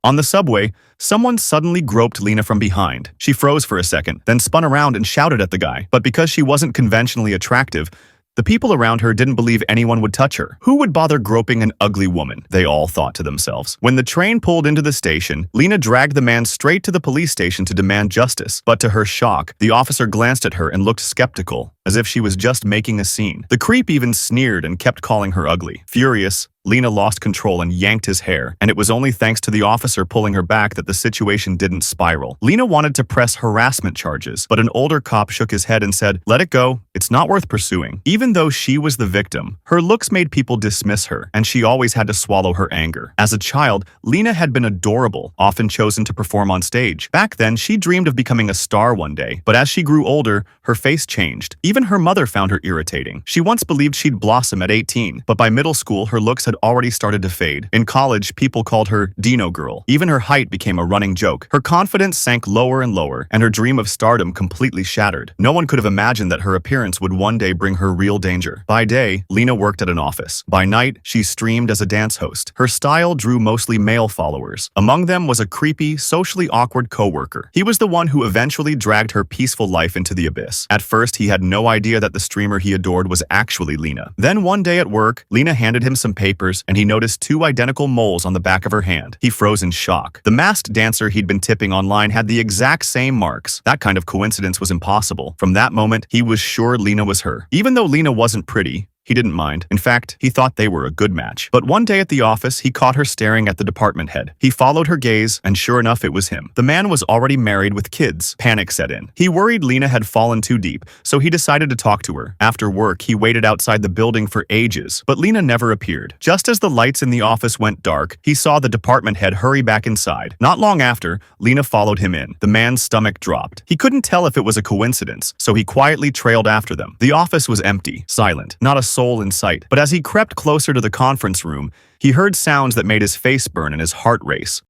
On the subway, someone suddenly groped Lena from behind. She froze for a second, then spun around and shouted at the guy. But because she wasn't conventionally attractive, the people around her didn't believe anyone would touch her. Who would bother groping an ugly woman? They all thought to themselves. When the train pulled into the station, Lena dragged the man straight to the police station to demand justice. But to her shock, the officer glanced at her and looked skeptical, as if she was just making a scene. The creep even sneered and kept calling her ugly. Furious, Lena lost control and yanked his hair, and it was only thanks to the officer pulling her back that the situation didn't spiral. Lena wanted to press harassment charges, but an older cop shook his head and said, "Let it go. It's not worth pursuing." Even though she was the victim, her looks made people dismiss her, and she always had to swallow her anger. As a child, Lena had been adorable, often chosen to perform on stage. Back then, she dreamed of becoming a star one day, but as she grew older, her face changed. Even her mother found her irritating. She once believed she'd blossom at 18, but by middle school, her looks had already started to fade. In college, people called her Dino Girl. Even her height became a running joke. Her confidence sank lower and lower, and her dream of stardom completely shattered. No one could have imagined that her appearance would one day bring her real danger. By day, Lena worked at an office. By night, she streamed as a dance host. Her style drew mostly male followers. Among them was a creepy, socially awkward coworker. He was the one who eventually dragged her peaceful life into the abyss. At first, he had no idea that the streamer he adored was actually Lena. Then one day at work, Lena handed him some papers, and he noticed 2 identical moles on the back of her hand. He froze in shock. The masked dancer he'd been tipping online had the exact same marks. That kind of coincidence was impossible. From that moment, he was sure Lena was her. Even though Lena wasn't pretty, he didn't mind. In fact, he thought they were a good match. But one day at the office, he caught her staring at the department head. He followed her gaze, and sure enough, it was him. The man was already married with kids. Panic set in. He worried Lena had fallen too deep, so he decided to talk to her. After work, he waited outside the building for ages, but Lena never appeared. Just as the lights in the office went dark, he saw the department head hurry back inside. Not long after, Lena followed him in. The man's stomach dropped. He couldn't tell if it was a coincidence, so he quietly trailed after them. The office was empty, silent, not a soul in sight. But as he crept closer to the conference room, he heard sounds that made his face burn and his heart race.